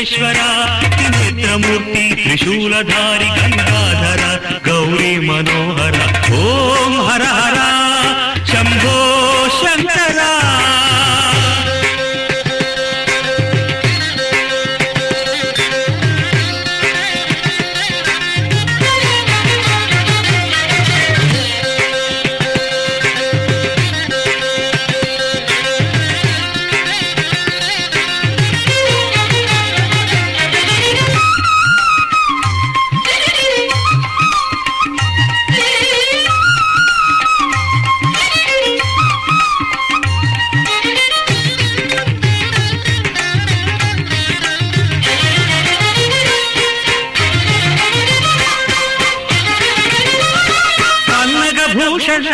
విశ్వేశ్వర త్రినేత్రమూర్తి త్రిశూలధారి గంగాధర గౌరీ మనోహర ఓం హర హర శంభో శంకర. భూషణ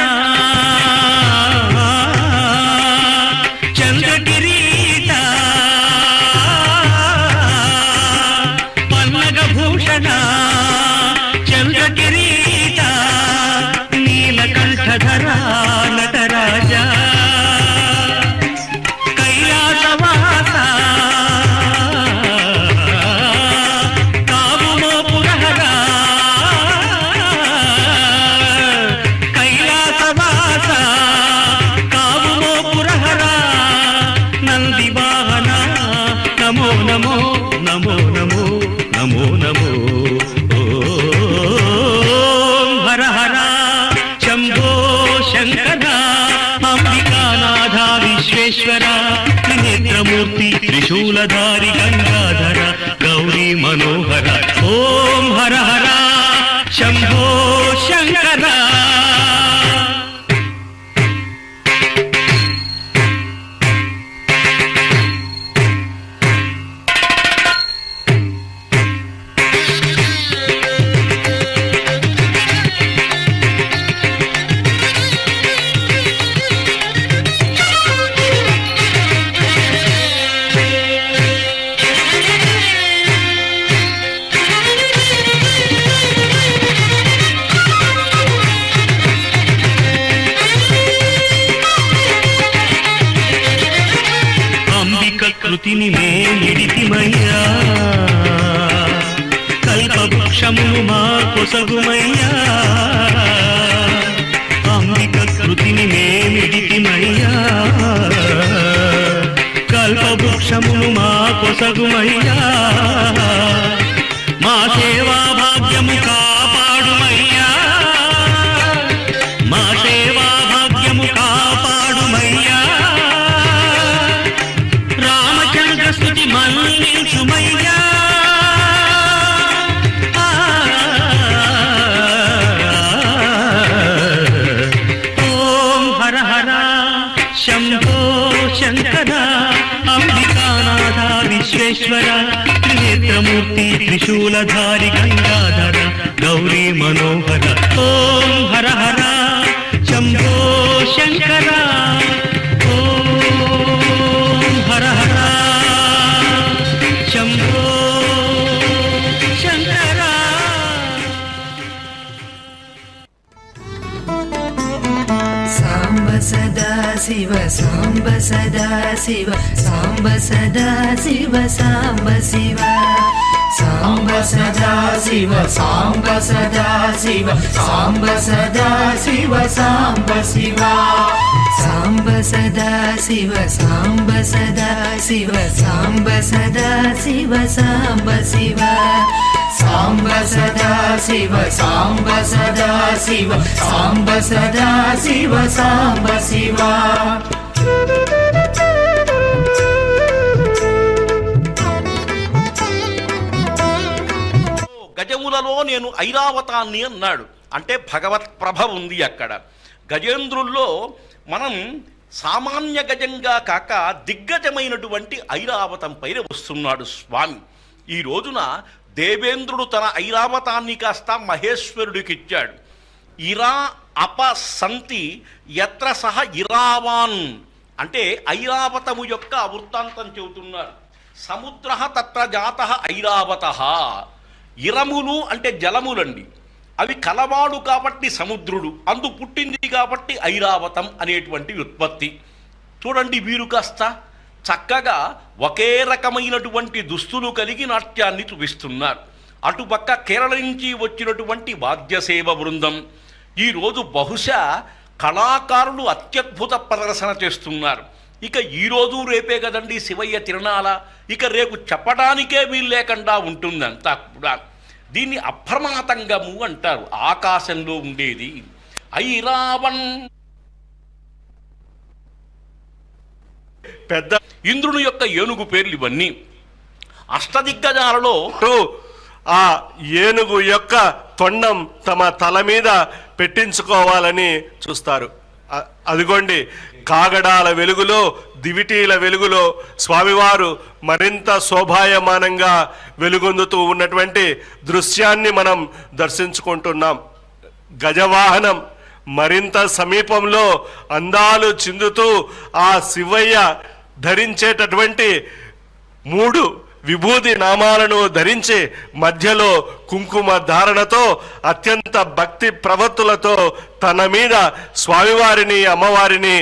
చంద్రకిరీట పన్నగ భూషణ చంద్రకిరీట నీలకంఠధర నటరాజ కైలాసవాస కావుమో పురహర నమో నమో నమో నమో నమో నమో ఓం హర హర శంభో శంకర అంబికానాథ విశ్వేశ్వర త్రినేత్రమూర్తి త్రిశూలధారి గంగాధర గౌరీ మనోహర ఓం హర హర శంభో శంకర. కృతిని మేలిడితిమయ్యా కల్పవృక్షమును మా కొసగుమయ్యా అంబిక కృతిని మేలిడితిమయ్యా కల్పవృక్షమును మా కొసగుమయ్యా మా సేవా భాగ్యము కాపాడుమయ్యా మా సేవా భాగ్యము కాపాడుమయ్యా స్తుతి మన్నించుమయ్యా ఓం హర హర శంభో శంకర అంబికానాథ విశ్వేశ్వర త్రినేత్రమూర్తి త్రిశూలధారి గంగాధర గౌరీ మనోహర ఓం హర హర శంభో శంకర ఓం హర హర శంభో శంకర. సాంబ సదా శివ సాంబ సదా శివ సాంబ సదా శివ సాంబ శివ సాంబ సదా శివ సాంబ సదా శివ సాంబ సదా శివ సాంబ శివ సాంబ సదా శివ సాంబ సదా శివ సాంబ సదా శివ సాంబ శివ సాంబ సదా శివ సాంబ సదా శివ సాంబ సదా శివ సాంబ శివ. గజములలో నేను ఐరావతాన్ని అన్నాడు. అంటే భగవత్ ప్రభ ఉంది అక్కడ. గజేంద్రుల్లో మనం సామాన్య గజంగా కాక దిగ్గజమైనటువంటి ఐరావతం పైన వస్తున్నాడు స్వామి. ఈ రోజున దేవేంద్రుడు తన ఐరావతాన్ని కాస్త మహేశ్వరుడికిచ్చాడు. ఇరా అప సంతి యత్ర సహ ఇరావాన్ అంటే ఐరావతము యొక్క వృత్తాంతం చెబుతున్నారు. సముద్ర తత్ర జాత ఐరావత. ఇరములు అంటే జలములండి, అవి కలవాడు కాబట్టి సముద్రుడు, అందు పుట్టింది కాబట్టి ఐరావతం అనేటువంటి ఉత్పత్తి. చూడండి, వీరు కాస్త చక్కగా ఒకే రకమైనటువంటి దుస్తులు కలిగి నాట్యాన్ని చూపిస్తున్నారు. అటుపక్క కేరళ నుంచి వచ్చినటువంటి వాద్యసేవ బృందం. ఈరోజు బహుశా కళాకారులు అత్యద్భుత ప్రదర్శన చేస్తున్నారు. ఇక ఈరోజు రేపే కదండి శివయ్య తిరణాల, ఇక రేపు చెప్పడానికే వీలు లేకుండా ఉంటుందంతా కూడా. దీన్ని అప్రమాతంగము అంటారు. ఆకాశంలో ఉండేది ఐరావన్ పెద్ద ఇంద్రుని యొక్క ఏనుగు పేర్లు ఇవన్నీ. అష్టదిగ్గజాలలో ఆ ఏనుగు యొక్క తొండం తమ తల మీద పెట్టించుకోవాలని చూస్తారు. అదిగోండి, కాగడాల వెలుగులో, దివిటీల వెలుగులో స్వామివారు మరింత శోభాయమానంగా వెలుగొందుతూ ఉన్నటువంటి దృశ్యాన్ని మనం దర్శించుకుంటున్నాం. గజవాహనం మరింత సమీపంలో అందాలు చిందుతూ ఆ శివయ్య ధరించేటటువంటి 3 విభూతి నామాలను ధరించి మధ్యలో కుంకుమ ధారణతో అత్యంత భక్తి ప్రవత్తులతో తన మీద స్వామివారిని అమ్మవారిని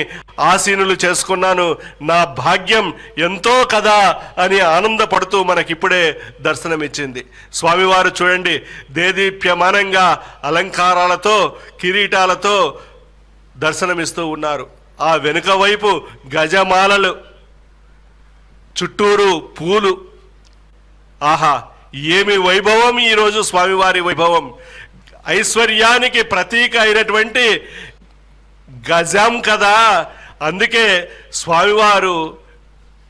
ఆసీనులు చేసుకున్నాను, నా భాగ్యం ఎంతో కదా అని ఆనందపడుతూ మనకిప్పుడే దర్శనమిచ్చింది. స్వామివారు చూడండి, దేదీప్యమానంగా అలంకారాలతో కిరీటాలతో దర్శనమిస్తూ ఉన్నారు. ఆ వెనుక వైపు గజమాలలు, చుట్టూరు పూలు. ఆహా, ఏమి వైభవం ఈరోజు స్వామివారి వైభవం! ఐశ్వర్యానికి ప్రతీక అయినటువంటి గజం కదా, అందుకే స్వామివారు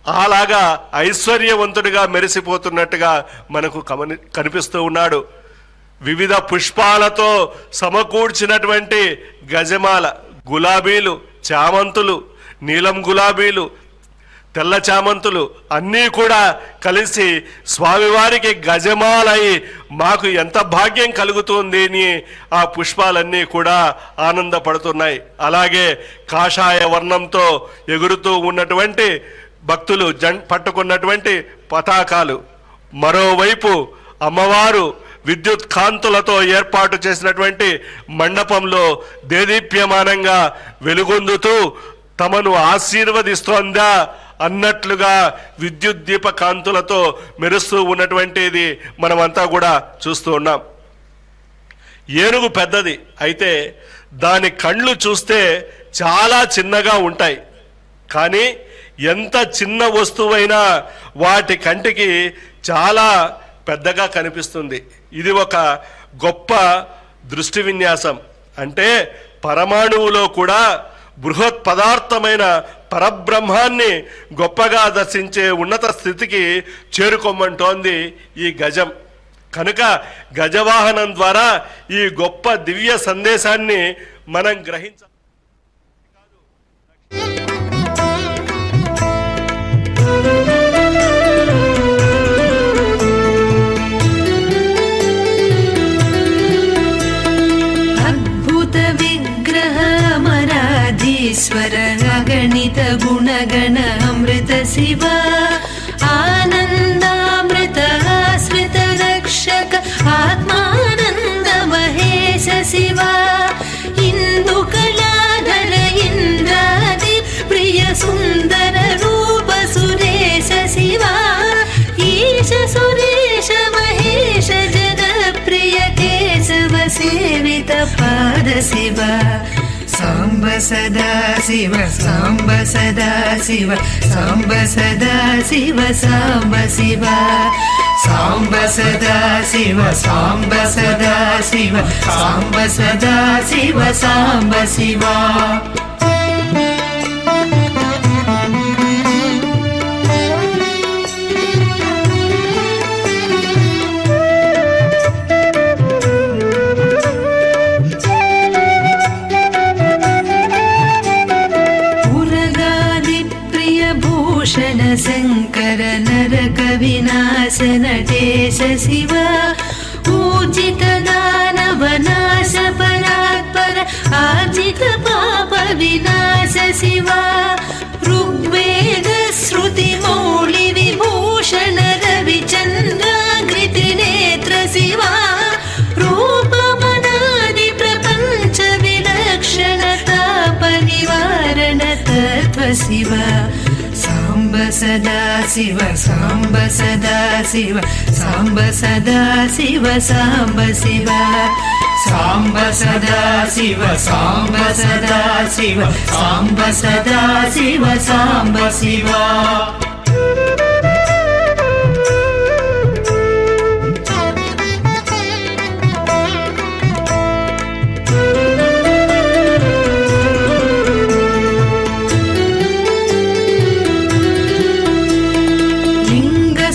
అలాగా ఐశ్వర్యవంతుడిగా మెరిసిపోతున్నట్టుగా మనకు కనిపిస్తూ ఉన్నాడు. వివిధ పుష్పాలతో సమకూర్చినటువంటి గజమాల, గులాబీలు, చామంతులు, నీలం గులాబీలు, తెల్ల చామంతులు అన్నీ కూడా కలిసి స్వామివారికి గజమాలై మాకు ఎంత భాగ్యం కలుగుతుంది అని ఆ పుష్పాలన్నీ కూడా ఆనందపడుతున్నాయి. అలాగే కాషాయ వర్ణంతో ఎగురుతూ ఉన్నటువంటి భక్తులు పట్టుకున్నటువంటి పతాకాలు, మరోవైపు అమ్మవారు విద్యుత్ కాంతులతో ఏర్పాటు చేసినటువంటి మండపంలో దేదీప్యమానంగా వెలుగొందుతూ తమను ఆశీర్వదిస్తోందా అన్నట్లుగా విద్యుత్ దీప కాంతులతో మెరుస్తూ ఉన్నటువంటిది మనమంతా కూడా చూస్తూ ఉన్నాం. ఏనుగు పెద్దది అయితే దాని కళ్ళు చూస్తే చాలా చిన్నగా ఉంటాయి. కానీ ఎంత చిన్న వస్తువైనా వాటి కంటికి చాలా పెద్దగా కనిపిస్తుంది. ఇది ఒక గొప్ప దృష్టి విన్యాసం. అంటే పరమాణువులో కూడా బృహత్ పదార్థమైన పరబ్రహ్మాన్ని గొప్పగా దర్శించే ఉన్నత స్థితికి చేరుకోమంటోంది ఈ గజం. కనుక గజవాహనం ద్వారా ఈ గొప్ప దివ్య సందేశాన్ని మనం గ్రహించాలి. ఈశ్వర అగణిత గుణగణ అమృత శివ ఆనందామృత ఆశ్రిత రక్షక ఆత్మానంద మహేశ శివ ఇందు కళాధర ఇంద్రాది ప్రియ సుందర రూప సురేశ శివ ఈశ సురేశ మహేశ జన ప్రియ కేశవ సేవిత పాద శివ సాంబ సదా శివ సాంబ సదా శివ సాంబ సదా శివ సాంబ శివ సాంబ సదా శివ సాంబ సదా శివ సాంబ సదా శివ సాంబ శివ శంకర నరక వినాశ నటేశ శివ ఊజిత దానవ నాశ పరాత్పర ఆర్జిత పాప వినాశ శివ ఋగ్వేద శృతి మౌళి విభూషణ రవిచంద్రాకృతి నేత్ర శివ రూపమనాది ప్రపంచ విలక్షణ తాప నివారణ తత్వ శివ సాంబ सदा शिव साम्ब सदा शिव साम्ब सदा शिव साम्ब शिव साम्ब सदा शिव साम्ब सदा शिव साम्ब सदा शिव साम्ब शिव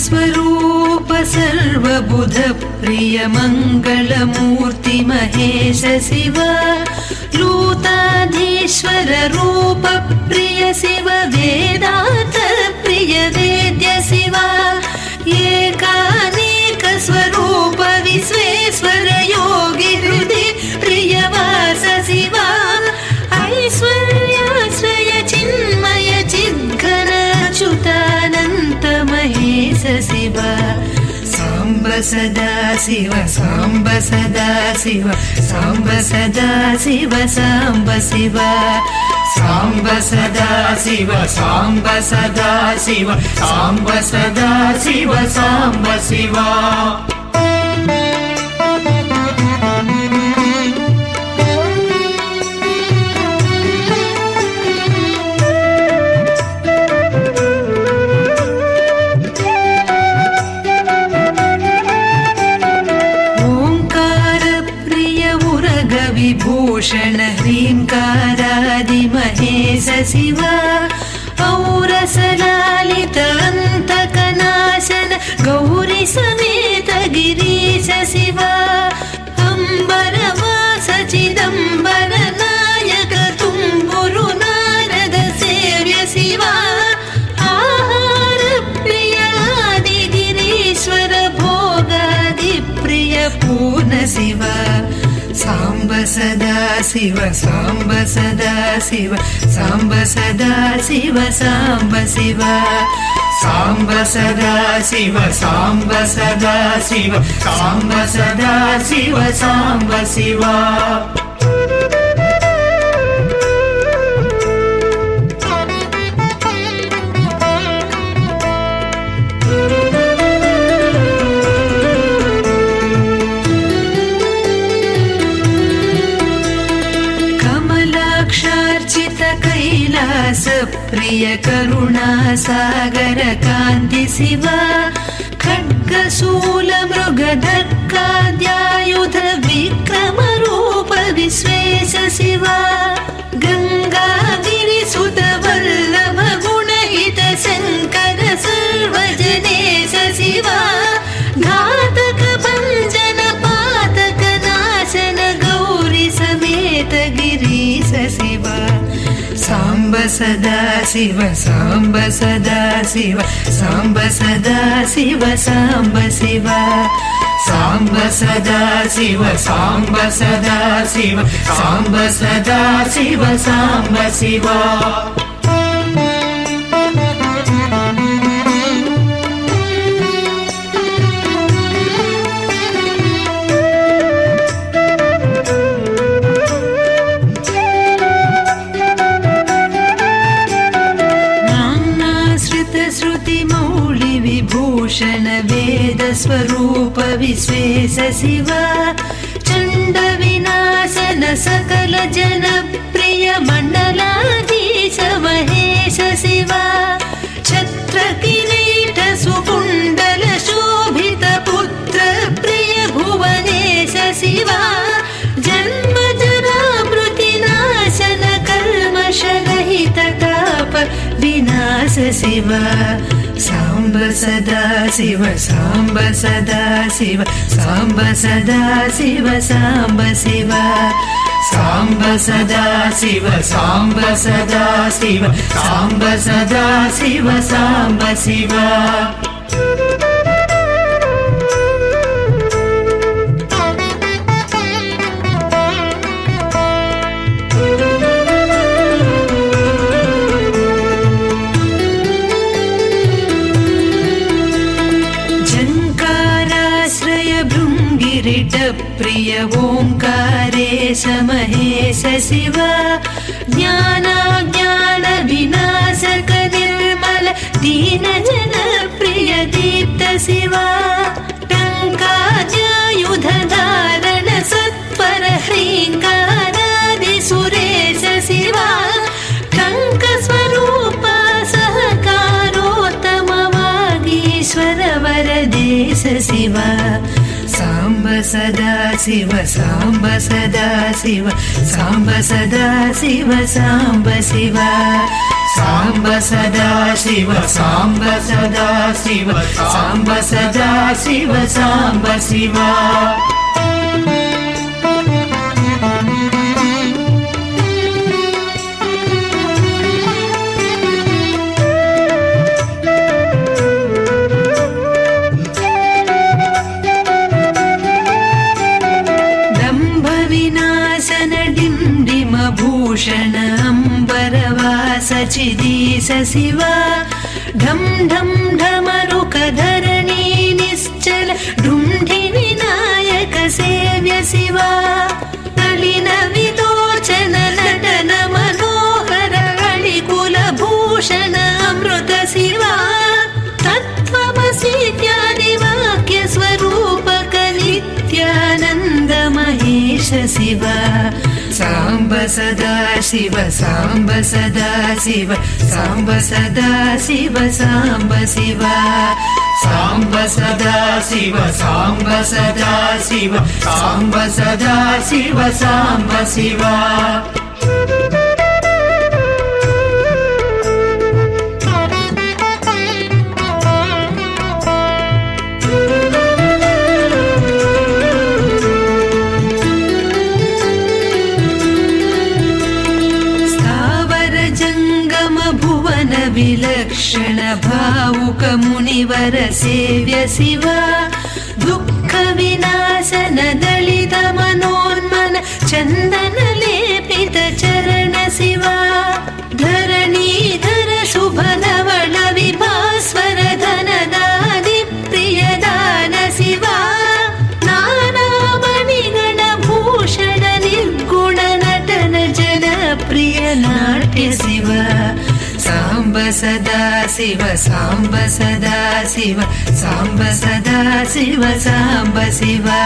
स्वरूप सर्वबुध प्रिय मंगलमूर्ति महेश शिव लूताधीश्वर रूप प्रिय शिव वेदांत प्रिय वेद्य शिव एकानेक स्वरूप विश्वेश्वर योगी हृदय प्रियवास शिव ऐश्वर्याश्रय चिन्मय चिद्घन अच्युतानन्त महेश शिव साम्ब सदा शिव साम्ब सदा शिव साम्ब सदा शिव साम्ब शिव साम्ब सदा शिव साम्ब सदा शिव साम्ब सदा शिव साम्ब शिव विभूषण ह्रीङ्कारादि महेश शिव औरसलालित अन्तकनाशन गौरी समेत गिरीश शिव अम्बरवास चिदम्बर नायक तुम्बुरु नारद सेव्य शिव आहार प्रिय आदि गिरीश्वर भोगादि प्रिय पूर्ण शिव साम्ब सदा शिव साम्ब सदा शिव साम्ब सदा शिव साम्ब शिव साम्ब सदा शिव साम्ब सदा शिव साम्ब सदा शिव साम्ब शिव कैलास प्रिय करुणा सागर कांति शिव खड्गशूल मृग धक्काद्यायुध विक्रम रूप विश्वेश शिव गंगागिरि सुत वल्लभ गुणहित शंकर सर्वजनेश शिव घातक भंजन पातक नाशन गौरी समेत गिरीश शिव साम्ब सदा शिव साम्ब सदा शिव साम्ब सदा शिव साम्ब शिव साम्ब सदा शिव साम्ब सदा शिव साम्ब सदा शिव साम्ब शिव भूषण वेद स्वरूप विश्वेश शिव चंड विनाशन सकल जन प्रिय मंडलाधीश महेश शिव छत्र किरीट सुकुंडल शोभित पुत्र प्रिय भुवनेश शिव जन्म जरा मृति नाशन कल्मष रहित ताप विनाश शिव साम्ब सदा शिव साम्ब सदा शिव साम्ब सदा शिव साम्ब शिव साम्ब सदा शिव साम्ब सदा शिव साम्ब सदा शिव साम्ब शिव प्रिय ओंकारेश महेश शिव ज्ञानाज्ञान विनाशक निर्मल निश्चल दीन जन प्रिय दीप्त शिवा टङ्काद्यायुध धारण सत्पर ह्रीङ्कारादि सुरेश शिवा टङ्क स्वरूप सहकारोत्तम वागीश्वर वरदेश शिवा साम्ब सदा शिव साम्ब सदा शिव साम्ब सदा शिव साम्ब शिवा साम्ब सदा शिव साम्ब सदा शिव साम्ब सदा शिव साम्ब शिवा भूषण अम्बरवास चिदीश शिवा ढम ढम ढमरुक धरणी निश्चल ढुण्ढि विनायक सेव्य शिवा नलिन विलोचन नटन मनोहर अळिकुल भूषण अमृत शिवा तत्त्वमसीत्यादि वाक्य स्वरूपक नित्यानन्द महेश शिवा साम्ब सदा शिव साम्ब सदा शिव साम्ब सदा शिव साम्ब शिवा साम्ब सदा शिव साम्ब सदा शिव साम्ब सदा शिव साम्ब शिवा विलक्षण भावुक मुनिवर सेव्य शिवा दुःख विनाशन दलित मनोन्मन चन्दन लेपित चरण शिवा धरणीधर शुभ धवल विभास्वर धनदादि प्रियदान शिवा नाना मणिगण भूषण निर्गुण नटन जन प्रिय नाट्य शिवा साम्ब सदा शिव साम्ब सदा शिव साम्ब सदा शिव साम्ब शिवा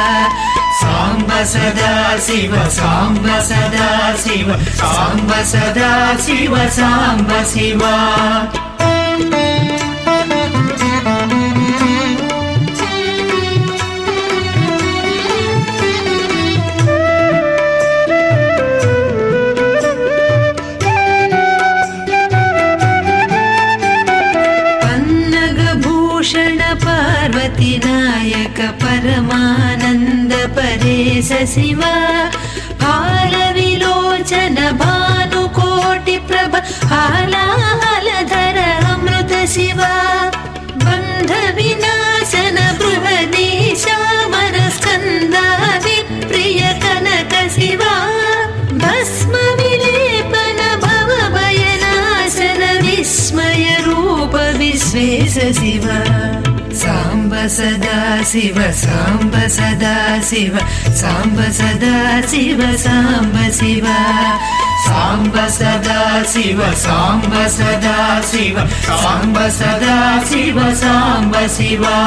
साम्ब सदा शिव साम्ब सदा शिव साम्ब सदा शिव साम्ब शिवा नायक परमानन्द परेश शिवा भालविलोचन भानुकोटि प्रभ हालाहलधर अमृत शिवा बन्ध विनाशन बृहदीशामर स्कन्दादि प्रिय कनक शिवा भस्म विलेपन भव भयनाशन विस्मय रूप विश्वेश शिवा साम्ब सदा शिव साम्ब सदा शिव साम्ब सदा शिव साम्ब शिवा साम्ब सदा शिव साम्ब सदा शिव साम्ब सदा शिव साम्ब शिवा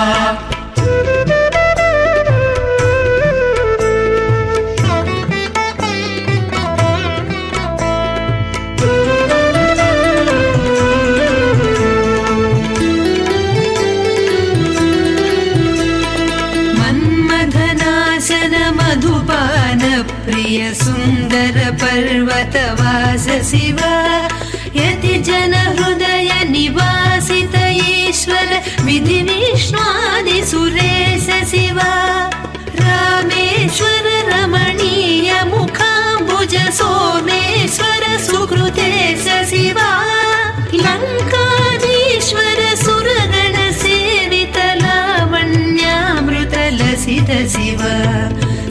प्रिय सुन्दर पर्वतवास शिवा यति जन हृदय निवासित ईश्वर विधि विष्णुआदि सुरेश शिवा रामेश्वर रमणीय मुखाम्बुज सोमेश्वर सुकृतेश शिवा लङ्काधीश्वर सुरगण सेवित लावण्यामृत लसित शिवा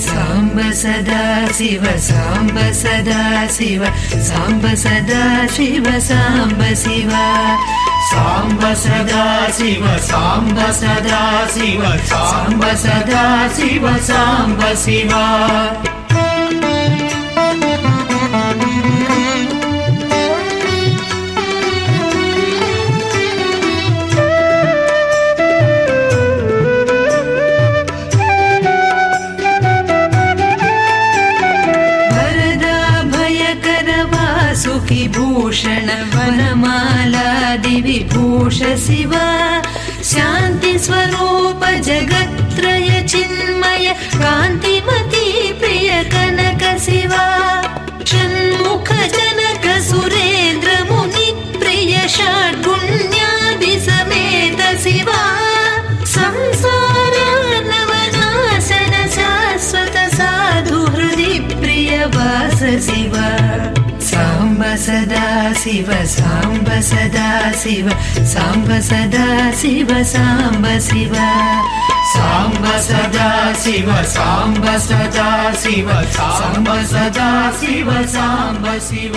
साम्ब सदा शिव साम्ब सदा शिव साम्ब सदा शिव साम्ब शिवा साम्ब सदा शिव साम्ब सदा शिव साम्ब सदा शिव साम्ब शिवा शान्ति स्वरूप जगत्त्रय चिन्मय कान्तिमती प्रिय कनक शिवा षण्मुख जनक सुरेन्द्र मुनि प्रिय षड्गुण्यादि समेत शिवा संसारार्णवनाशन शाश्वत साधु हृदि प्रिय वास शिवा साम्ब सदा शिव साम्ब सदा शिव साम्ब सदा शिव साम्ब शिव साम्ब सदा शिव साम्ब सदा शिव साम्ब सदा शिव साम्ब शिव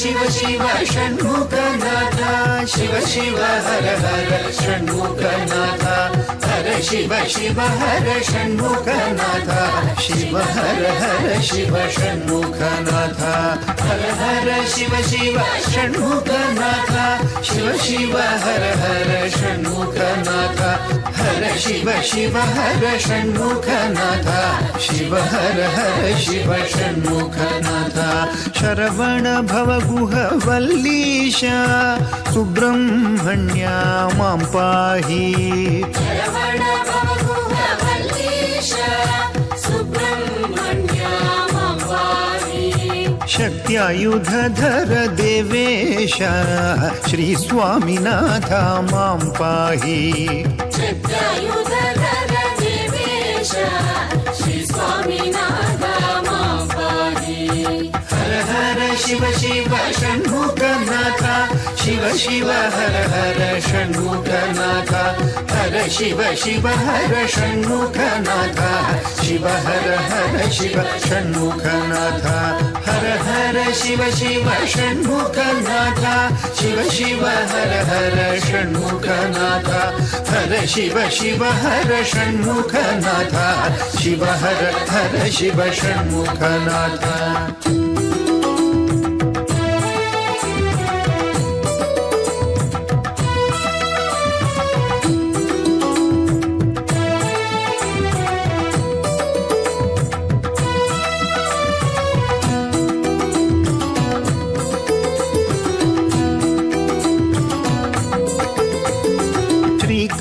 शिव शिव षण्मुखनाथ शिव शिव हर हर षण्मुखनाथ हर शिव शिव हर षण्मुखनाथ शिव हर हर शिव षण्मुखनाथ हर हर शिव शिव षण्मुखनाथ शिव शिव हर हर षण्मुखनाथ हर शिव शिव हर षण्मुखनाथ शिव हर हर शिव षण्मुखनाथ शरवण भव गुह वल्लीश सुब्रह्मण्य मां पाहि शरवण भव गुह वल्लीश सुब्रह्मण्य मां पाहि शक्त्यायुधधर देवेश श्री स्वामिनाथ मां पाहि शक्त्यायुधधर देवेश श्री स्वामिनाथ मां पाहि हर हर शिव शिव षण्मुखनाथ शिव शिव हर हर षण्मुखनाथ हर शिव शिव हर षण्मुखनाथ शिव हर हर शिव षण्मुखनाथ हर हर शिव शिव षण्मुखनाथ शिव शिव हर हर षण्मुखनाथ हर शिव शिव हर षण्मुखनाथ शिव हर हर शिव षण्मुखनाथ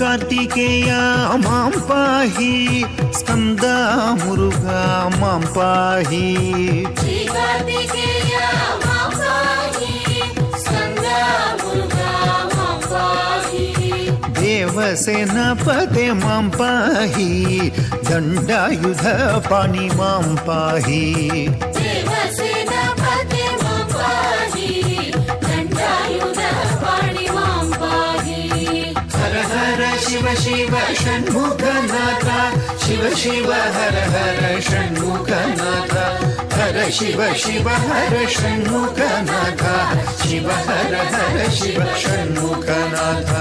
कार्तिकेय मां पाहि स्कंद मुरुगा मां पाहि श्री कार्तिकेय मां पाहि स्कंद मुरुगा मां पाहि देवसेनापते मां पाहि दण्डायुध पाणि मां पाहि देवसेनापते मां पाहि दण्डायुध पाणि मां पाहि हर हर शिव शिव षण्मुखनाथ शिव शिव हर हर षण्मुखनाथ हर शिव शिव हर षण्मुखनाथ शिव हर हर शिव षण्मुखनाथ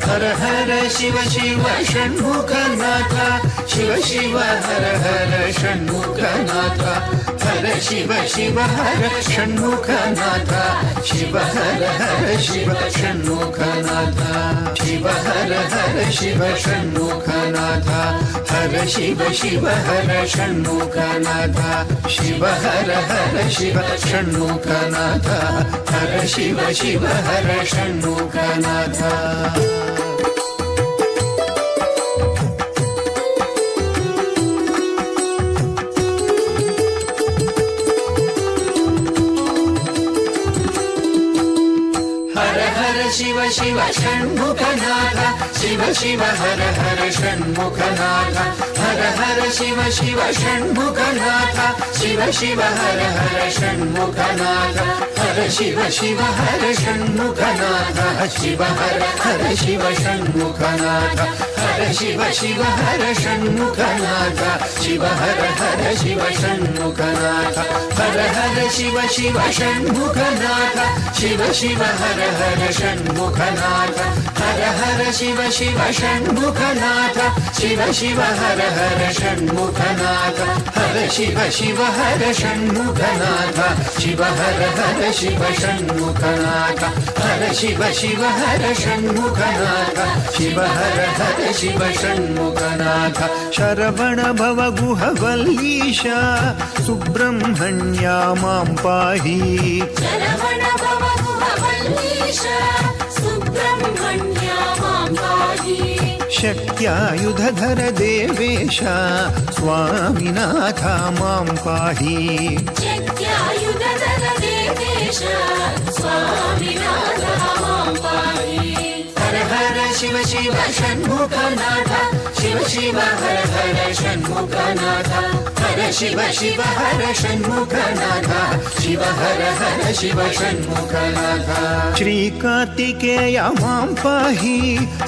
हर हर शिव शिव षण्मुखनाथ शिव शिव हर हर षण्मुखनाथ हर शिव शिव हर षण्मुखनाथ शिव हर हर शिव षण्मुखनाथ शिव हर हर शिव षण्मुखनाथ हर शिव शिव हर षण्मुखनाथ शिव हर हर शिव षण्मुखनाथ हर शिव शिव हर षण्मुखनाथ शिव शिव षण्मुखनाथ शिव शिव हर हर षण्मुखनाथ हर हर शिव शिव षण्मुखनाथ शिव शिव हर हर षण्मुखनाथ हर शिव शिव हर षण्मुखनाथ शिव हर हर शिव षण्मुखनाथ हर शिव शिव हर षण्मुखनाथ शिव हर हर शिव षण्मुखनाथ हर हर शिव शिव षण्मुखनाथ शिव शिव हर हर षण्मुखनाथ हर हर शिव शिव षण्मुखनाथ शिव शिव हर हर षण्मुखनाथ हर शिव शिव हर षण्मुखनाथ शिव हर हर शिव षण्मुखनाथ हर शिव शिव हर षण्मुखनाथ शिव हर हर शिव षण्मुखनाथ शरवण भव गुहवल्लीश सुब्रह्मण्या मां पाहि शरवण भव गुहवल्लीश सुब्रह्मण्या मां पाहि शक्त्यायुधधर देवेश स्वामिनाथ मां पाहि शक्त्यायुधधर देवेश स्वामिनाथ मां पाहि हर हर शिव शिव षण्मुखनाथ शिव शिव हर हर षण्मुखनाथ हर शिव शिव हर षण्मुखनाथ शिव हर हर शिव षण्मुखनाथ श्रीकार्तिकेय मां पाहि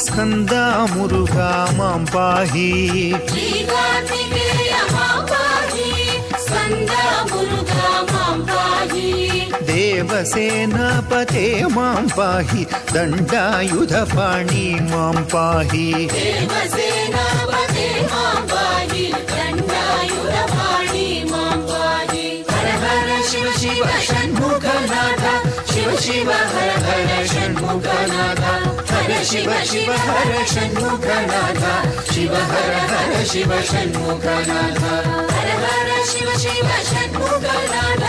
स्कन्दा मुरुगा मां पाहि श्रीकार्तिकेय मां पाहि स्कन्दा मुरुगा मां पाहि देवसेनापते मां पाहि दण्डायुधपाणि मां पाहि देवसेनापते मां पाहि दण्डायुधपाणि मां पाहि हर हर शिव शिव षण्मुखनाथ शिव शिव हर हर षण्मुखनाथ हर शिव शिव हर षण्मुखनाथ शिव हर हर शिव षण्मुखनाथ हर हर शिव शिव षण्मुखनाथ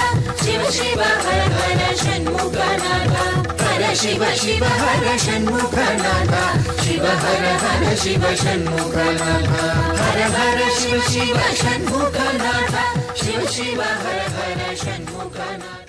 शिव शिव हर हर षण्मुखनाथ हर शिव शिव हर षण्मुखनाथ शिव हर हर शिव षण्मुखनाथ हर हर शिव शिव षण्मुखनाथ शिव शिव हर हर षण्मुखनाथ